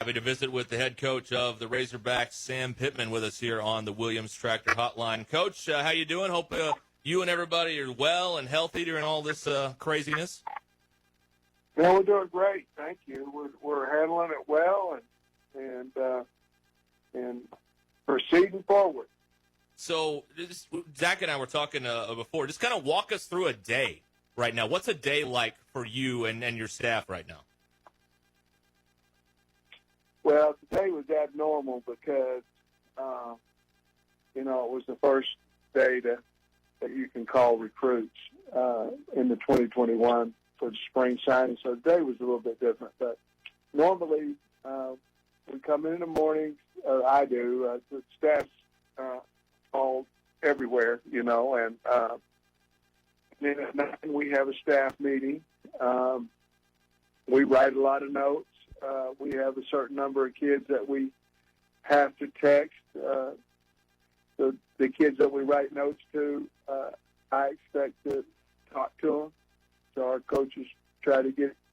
Happy to visit with the head coach of the Razorbacks, Sam Pittman, with us here on the Williams Tractor Hotline. Coach, how you doing? Hope you and everybody are well and healthy during all this craziness. Yeah, we're doing great. Thank you. We're handling it well and proceeding forward. So, Zach and I were talking before. Just kind of walk us through a day right now. What's a day like for you and your staff right now? Well, today was abnormal because, it was the first day that you can call recruits in the 2021 for the spring signing. So today was a little bit different. But normally we come in the morning, I do, the staff's all everywhere, and then at 9 we have a staff meeting. We write a lot of notes. We have a certain number of kids that we have to text. The kids that we write notes to, I expect to talk to them. So our coaches try to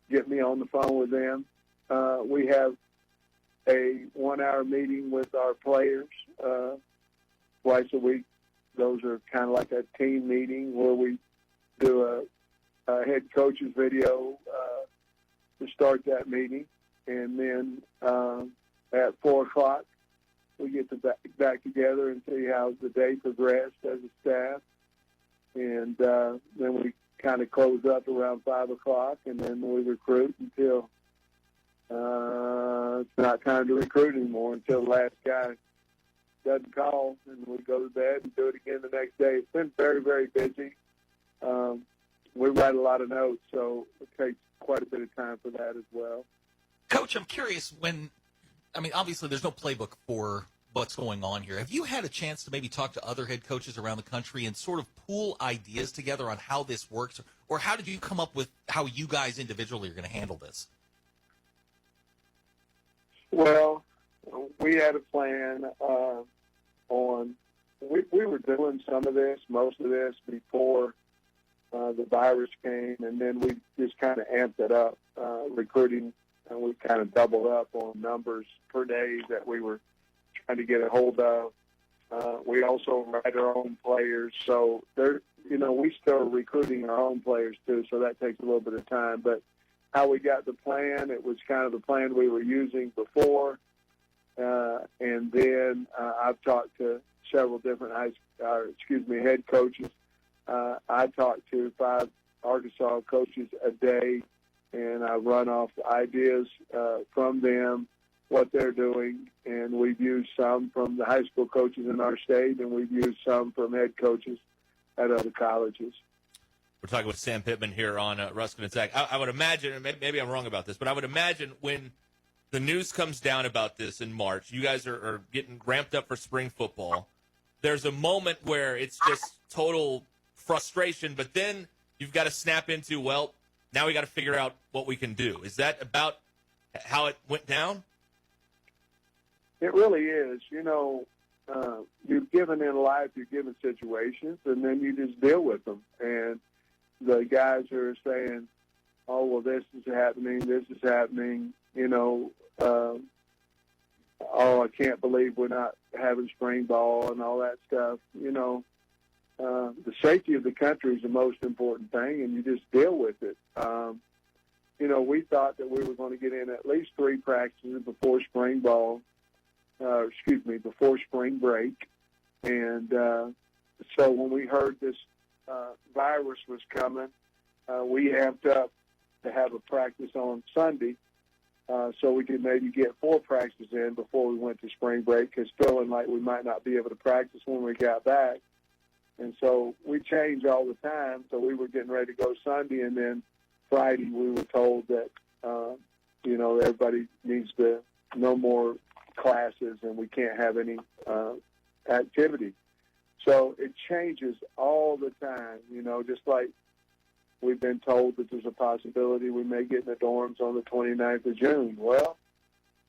get me on the phone with them. We have a 1-hour meeting with our players twice a week. Those are kind of like a team meeting where we do a head coach's video to start that meeting. And then at 4 o'clock, we get back together and see how the day progressed as a staff. And then we kind of close up around 5 o'clock, and then we recruit until it's not time to recruit anymore, until the last guy doesn't call, and we go to bed and do it again the next day. It's been very, very busy. We write a lot of notes, so it takes quite a bit of time for that as well. Coach, I'm curious obviously there's no playbook for what's going on here. Have you had a chance to maybe talk to other head coaches around the country and sort of pool ideas together on how this works? Or how did you come up with how you guys individually are going to handle this? Well, we had a plan we were doing most of this before the virus came, and then we just kind of amped it up, recruiting, and we kind of doubled up on numbers per day that we were trying to get a hold of. We also write our own players, so we still are recruiting our own players too, so that takes a little bit of time. But how we got the plan, it was kind of the plan we were using before, and then I've talked to several different head coaches. I talk to 5 Arkansas coaches a day, and I run off ideas from them, what they're doing, and we've used some from the high school coaches in our state, and we've used some from head coaches at other colleges. We're talking with Sam Pittman here on Ruscin Zach. I would imagine, and maybe I'm wrong about this, but I would imagine when the news comes down about this in March, you guys are getting ramped up for spring football. There's a moment where it's just total frustration, but then you've got to snap into, well, now we got to figure out what we can do. Is that about how it went down? It really is. You're given in life, you're given situations, and then you just deal with them. And the guys are saying, oh, well, this is happening, oh, I can't believe we're not having spring ball and all that stuff. The safety of the country is the most important thing, and you just deal with it. We thought that we were going to get in at least 3 practices before spring before spring break. And so when we heard this virus was coming, we amped up to have a practice on Sunday so we could maybe get 4 practices in before we went to spring break, because feeling like we might not be able to practice when we got back. And so we change all the time, so we were getting ready to go Sunday, and then Friday we were told that, everybody needs to no more classes and we can't have any activity. So it changes all the time, just like we've been told that there's a possibility we may get in the dorms on the 29th of June. Well,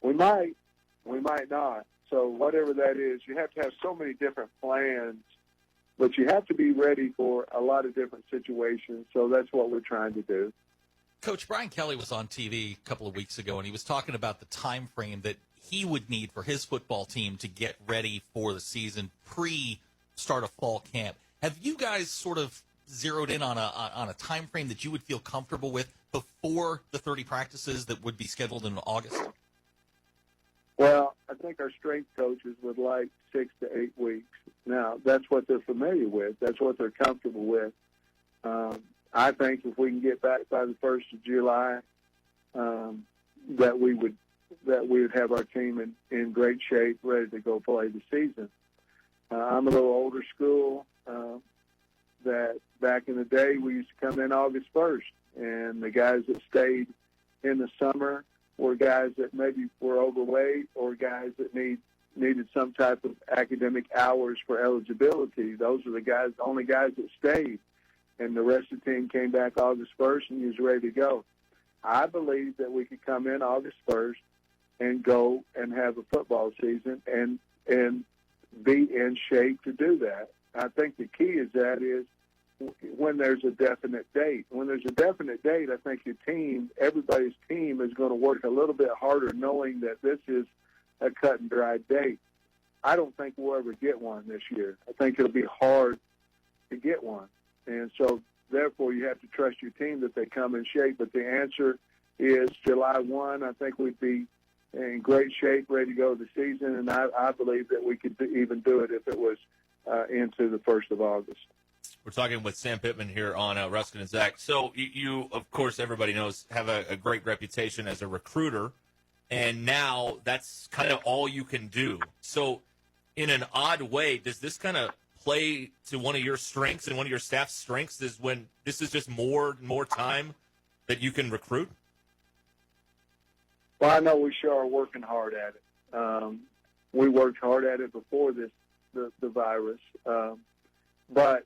we might not. So whatever that is, you have to have so many different plans, but you have to be ready for a lot of different situations. So that's what we're trying to do. Coach, Brian Kelly was on TV a couple of weeks ago, and he was talking about the time frame that he would need for his football team to get ready for the season pre-start of fall camp. Have you guys sort of zeroed in on a time frame that you would feel comfortable with before the 30 practices that would be scheduled in August? Well, I think our strength coaches would like 6 to 8 weeks. Now, that's what they're familiar with. That's what they're comfortable with. I think if we can get back by the 1st of July, that we would have our team in great shape, ready to go play the season. I'm a little older school. That back in the day we used to come in August 1st, and the guys that stayed in the summer were guys that maybe were overweight or guys that needed some type of academic hours for eligibility. Those are the only guys that stayed. And the rest of the team came back August 1st and he was ready to go. I believe that we could come in August 1st and go and have a football season and be in shape to do that. I think the key is when there's a definite date. When there's a definite date, I think everybody's team is going to work a little bit harder knowing that this is a cut and dry date. I don't think we'll ever get one this year. I think it'll be hard to get one. And so, therefore, you have to trust your team that they come in shape. But the answer is July 1. I think we'd be in great shape, ready to go to the season. And I believe that we could even do it if it was into the 1st of August. We're talking with Sam Pittman here on Ruscin and Zach. So you, of course, everybody knows, have a great reputation as a recruiter. And now that's kind of all you can do. So in an odd way, does this kind of play to one of your strengths and one of your staff's strengths is when this is just more time that you can recruit? Well, I know we sure are working hard at it. We worked hard at it before the virus. But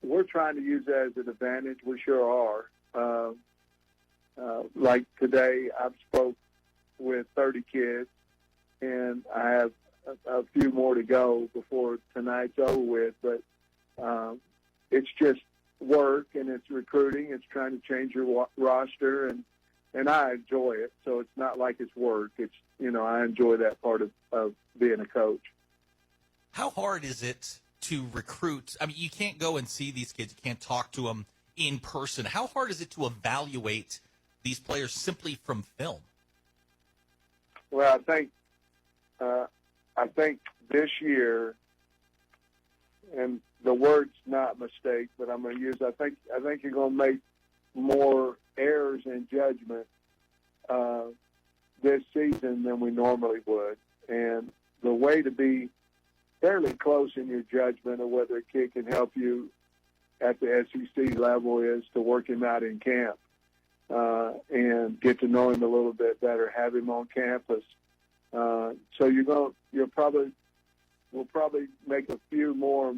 we're trying to use that as an advantage. We sure are. Like today, I've spoke with 30 kids, and I have a few more to go before tonight's over with. But it's just work, and it's recruiting. It's trying to change your roster, and I enjoy it. So it's not like it's work. It's, I enjoy that part of being a coach. How hard is it to recruit? I mean, you can't go and see these kids. You can't talk to them in person. How hard is it to evaluate these players simply from film? Well, I think this year, and the word's not mistake, but I'm going to use. I think you're going to make more errors in judgment this season than we normally would, and the way to be fairly close in your judgment of whether a kid can help you at the SEC level is to work him out in camp and get to know him a little bit better, have him on campus. So we'll probably make a few more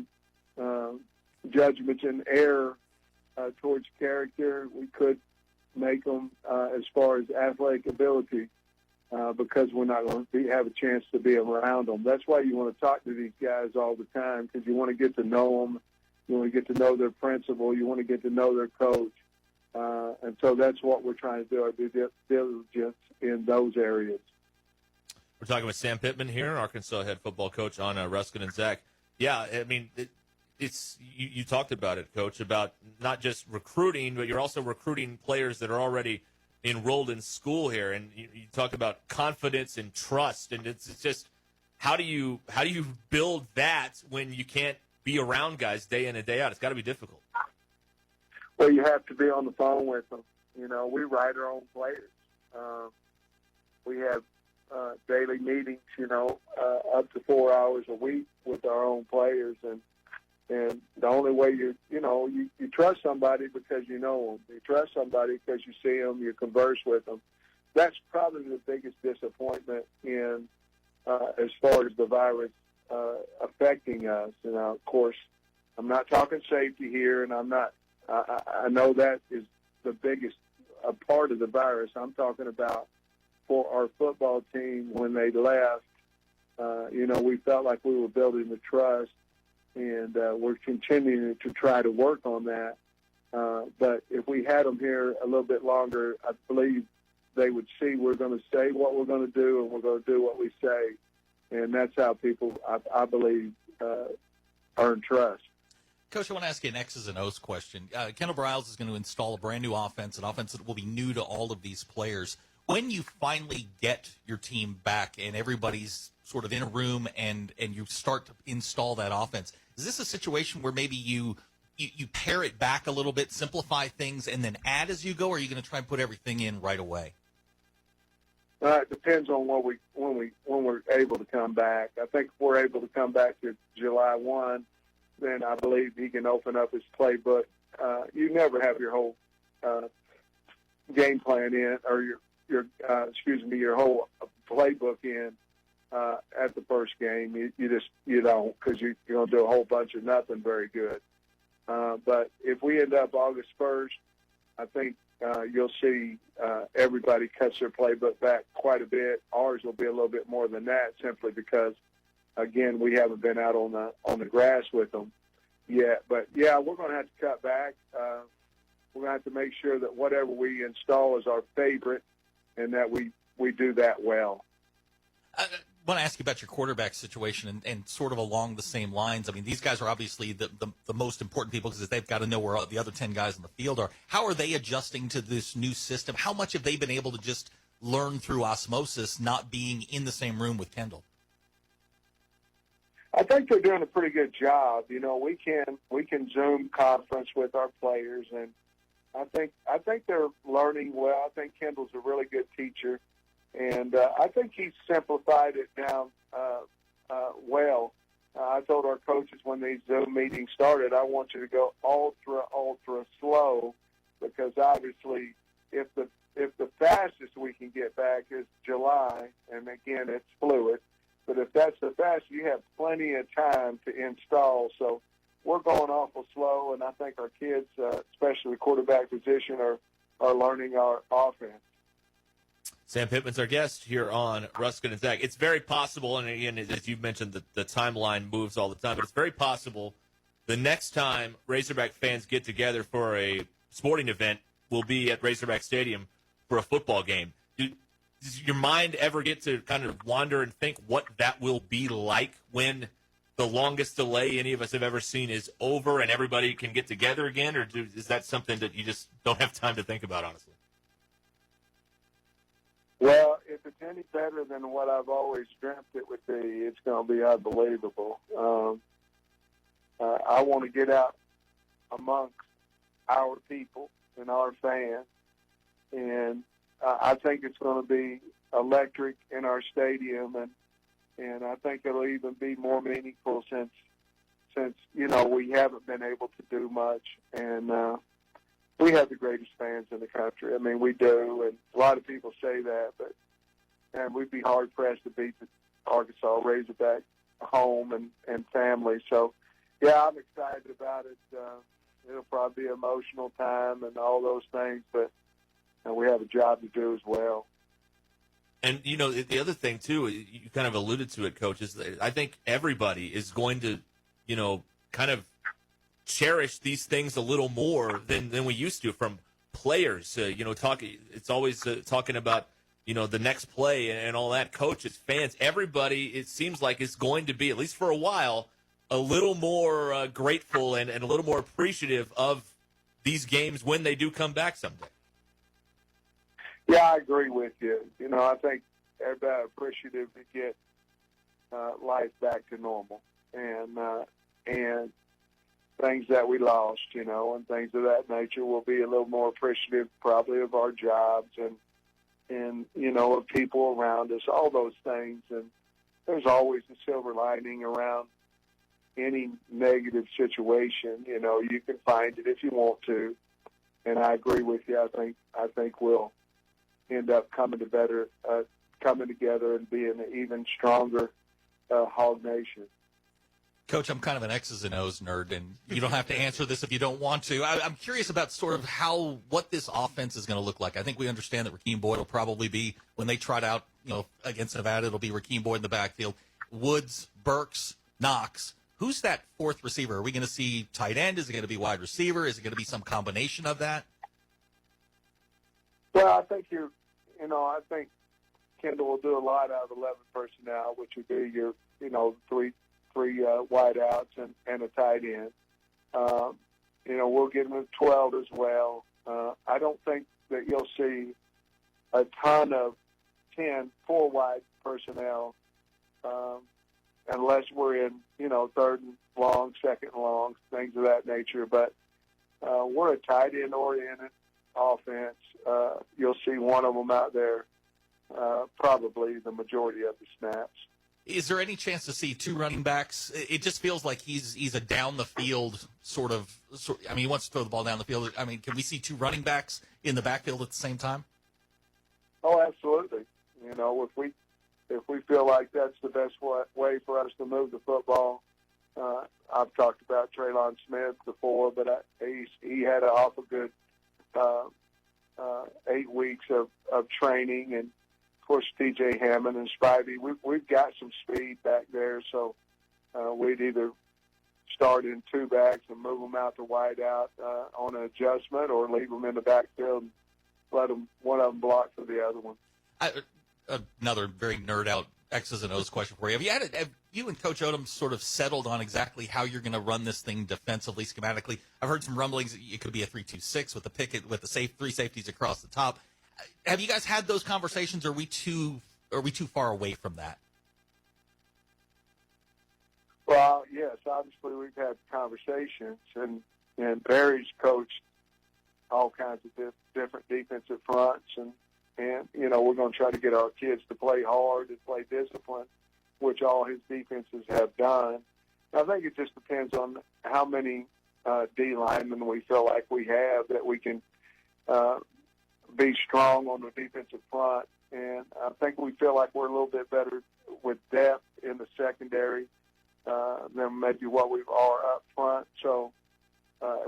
judgments in error towards character. We could make them as far as athletic ability. Because we're not going to have a chance to be around them. That's why you want to talk to these guys all the time, because you want to get to know them. You want to get to know their principal. You want to get to know their coach. And so that's what we're trying to do, our due diligence in those areas. We're talking with Sam Pittman here, Arkansas head football coach on Ruscin and Zach. Yeah, I mean, it's you talked about it, Coach, about not just recruiting, but you're also recruiting players that are already enrolled in school here, and you talk about confidence and trust, and it's just how do you build that when you can't be around guys day in and day out? It's got to be difficult. Well, you have to be on the phone with them. We write our own players. We have daily meetings, up to 4 hours a week with our own players, and the only way you trust somebody because you know them. You trust somebody because you see them, you converse with them. That's probably the biggest disappointment in as far as the virus affecting us. And of course, I'm not talking safety here, and I know that is the biggest part of the virus. I'm talking about for our football team when they left. We felt like we were building the trust. And we're continuing to try to work on that. But if we had them here a little bit longer, I believe they would see we're going to say what we're going to do, and we're going to do what we say. And that's how people, I believe, earn trust. Coach, I want to ask you an X's and O's question. Kendall Briles is going to install a brand new offense, an offense that will be new to all of these players. When you finally get your team back and everybody's sort of in a room and you start to install that offense, is this a situation where maybe you pare it back a little bit, simplify things, and then add as you go, or are you going to try and put everything in right away? It depends on when we're able to come back. I think if we're able to come back to July 1, then I believe he can open up his playbook. You never have your whole game plan in, or your whole playbook in at the first game. You don't, because you're going to do a whole bunch of nothing very good. But if we end up August 1st, I think you'll see everybody cuts their playbook back quite a bit. Ours will be a little bit more than that, simply because, again, we haven't been out on the grass with them yet. But yeah, we're going to have to cut back. We're going to have to make sure that whatever we install is our favorite, and that we do that well. I want to ask you about your quarterback situation and sort of along the same lines. I mean, these guys are obviously the most important people because they've got to know where the other 10 guys in the field are. How are they adjusting to this new system? How much have they been able to just learn through osmosis, not being in the same room with Kendall? I think they're doing a pretty good job. You know, we can Zoom conference with our players, and I think they're learning well. I think Kendall's a really good teacher, and I think he's simplified it down well. I told our coaches when these Zoom meetings started, I want you to go ultra slow, because obviously if the fastest we can get back is July, and again it's fluid, but if that's the fastest, you have plenty of time to install. So we're going awful slow, and I think our kids, especially the quarterback position, are learning our offense. Sam Pittman's our guest here on Ruscin and Zach. It's very possible, and again, as you mentioned, the timeline moves all the time, but it's very possible the next time Razorback fans get together for a sporting event will be at Razorback Stadium for a football game. Does your mind ever get to kind of wander and think what that will be like when the longest delay any of us have ever seen is over and everybody can get together again, or is that something that you just don't have time to think about, honestly? Well, if it's any better than what I've always dreamt it would be, it's going to be unbelievable. I want to get out amongst our people and our fans, and I think it's going to be electric in our stadium, and I think it'll even be more meaningful since we haven't been able to do much, and we have the greatest fans in the country. I mean, we do, and a lot of people say that, but we'd be hard pressed to beat the Arkansas Razorback home and family. So, yeah, I'm excited about it. It'll probably be an emotional time and all those things, but we have a job to do as well. And, you know, the other thing, too, you kind of alluded to it, Coach, is that I think everybody is going to, you know, kind of cherish these things a little more than we used to from players. It's always talking about, you know, the next play and all that. Coaches, fans, everybody, it seems like is going to be, at least for a while, a little more grateful and a little more appreciative of these games when they do come back someday. Yeah, I agree with you. You know, I think everybody appreciative to get life back to normal and things that we lost, you know, and things of that nature. Will be a little more appreciative probably of our jobs and you know, of people around us, all those things. And there's always a silver lining around any negative situation. You know, you can find it if you want to. And I agree with you. I think we'll end up coming together and being an even stronger Hog Nation. Coach, I'm kind of an X's and O's nerd, and you don't have to answer this if you don't want to. I'm curious about sort of what this offense is going to look like. I think we understand that Rakeem Boyd will probably be, when they trot out, you know, against Nevada, it'll be Rakeem Boyd in the backfield. Woods, Burks, Knox. Who's that fourth receiver? Are we going to see tight end? Is it going to be wide receiver? Is it going to be some combination of that? Well, I think I think Kendall will do a lot out of 11 personnel, which would be your, three wideouts and a tight end. We'll get him to 12 as well. I don't think that you'll see a ton of 10 four-wide personnel unless we're in, third and long, second and long, things of that nature. But we're a tight end-oriented offense. You'll see one of them out there probably the majority of the snaps. Is there any chance to see two running backs? It just feels like he's a down the field sort of. He wants to throw the ball down the field. Can we see two running backs in the backfield at the same time? Oh, absolutely. If we feel like that's the best way for us to move the football. I've talked about Traylon Smith before, but he had an awful good 8 weeks of training, and of course T.J. Hammond and Spivey. We've got some speed back there, so we'd either start in two backs and move them out to wide out on an adjustment, or leave them in the backfield and let one of them block for the other one. Another very nerd out X's and O's question for you. Have you and Coach Odom sort of settled on exactly how you're going to run this thing defensively, schematically? I've heard some rumblings. It could be a 3-2-6 with the picket, with the three safeties across the top. Have you guys had those conversations? Or are we too far away from that? Well, yes, obviously we've had conversations, and Barry's coached all kinds of different defensive fronts, and we're going to try to get our kids to play hard and play disciplined, which all his defenses have done. I think it just depends on how many D linemen we feel like we have that we can be strong on the defensive front. And I think we feel like we're a little bit better with depth in the secondary than maybe what we are up front. So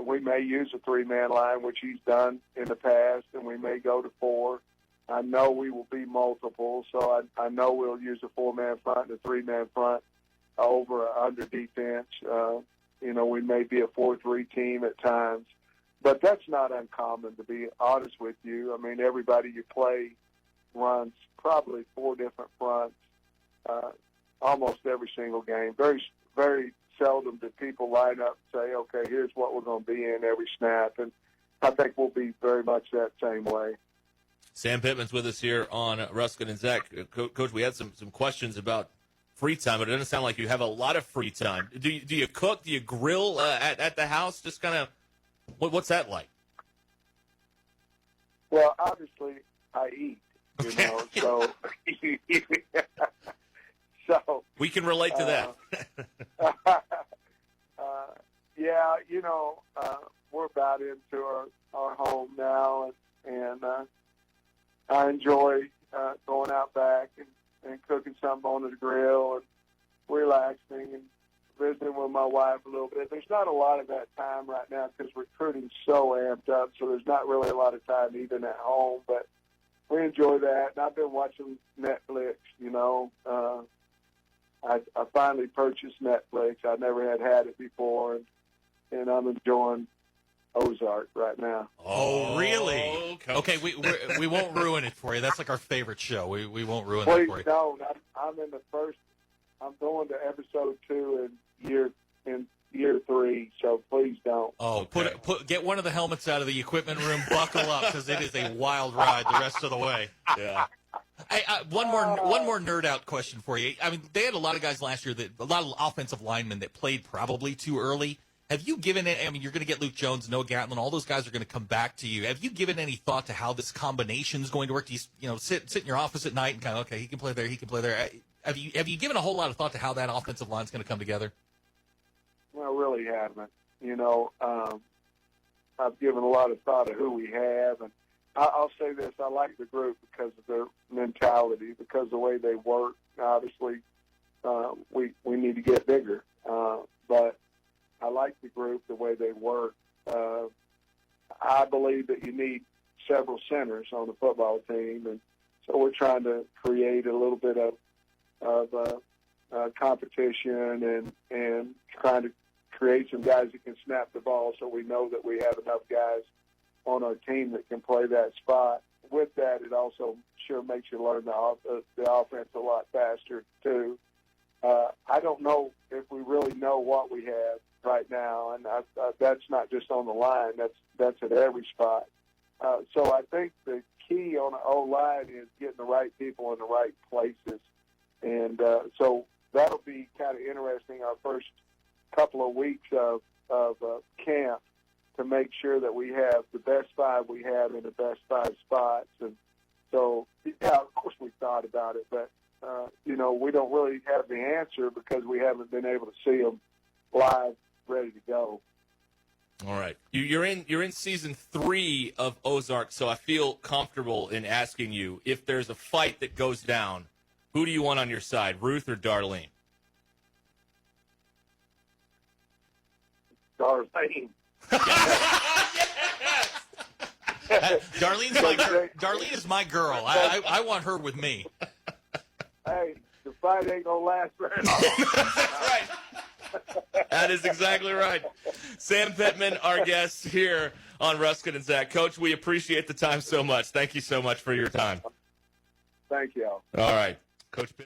we may use a three-man line, which he's done in the past, and we may go to four. I know we will be multiple, so I know we'll use a four-man front and a three-man front over or under defense. We may be a 4-3 team at times, but that's not uncommon, to be honest with you. Everybody you play runs probably four different fronts almost every single game. Very, very seldom do people line up and say, okay, here's what we're going to be in every snap, and I think we'll be very much that same way. Sam Pittman's with us here on Ruscin and Zach. Coach, we had some questions about free time, but it doesn't sound like you have a lot of free time. Do you cook? Do you grill at the house? Just kind of, what's that like? Well, obviously, I eat, so so we can relate to that. Yeah, we're about into our home now, and I enjoy going out back and cooking something on the grill and relaxing and visiting with my wife a little bit. There's not a lot of that time right now because recruiting's so amped up, so there's not really a lot of time even at home, but we enjoy that. And I've been watching Netflix, I finally purchased Netflix. I never had it before, and I'm enjoying Ozark right now. Oh, really? Okay, we won't ruin it for you. That's like our favorite show. We won't ruin Please that for you. Don't. I'm in the first. I'm going to episode 2 in year 3. So please don't. Oh, get one of the helmets out of the equipment room. Buckle up because it is a wild ride the rest of the way. Yeah. One more nerd out question for you. They had a lot of guys last year a lot of offensive linemen that played probably too early. Have you given it? You're going to get Luke Jones, Noah Gatlin, all those guys are going to come back to you. Have you given any thought to how this combination is going to work? Do you sit in your office at night and kind of, okay, he can play there, he can play there. Have you given a whole lot of thought to how that offensive line is going to come together? Well, I really haven't. I've given a lot of thought to who we have, and I'll say this: I like the group because of their mentality, because of the way they work. Obviously, we need to get bigger, but I like the group, the way they work. I believe that you need several centers on the football team, and so we're trying to create a little bit of competition and trying to create some guys that can snap the ball, so we know that we have enough guys on our team that can play that spot. With that, it also sure makes you learn the offense a lot faster too. I don't know if we really know what we have right now, and that's not just on the line. That's at every spot. So I think the key on the O-line is getting the right people in the right places, and so that'll be kind of interesting. Our first couple of weeks of camp, to make sure that we have the best five we have in the best five spots. And so, yeah, of course we thought about it, but, we don't really have the answer because we haven't been able to see them live, ready to go. All right. You're in season 3 of Ozark, so I feel comfortable in asking you, if there's a fight that goes down, who do you want on your side, Ruth or Darlene? Darlene. Darlene is my girl. I want her with me. Hey, the fight ain't gonna last very long. That's right. That is exactly right. Sam Pittman, our guest here on Ruscin and Zach. Coach, we appreciate the time so much. Thank you so much for your time. Thank you. All right. Coach Pittman.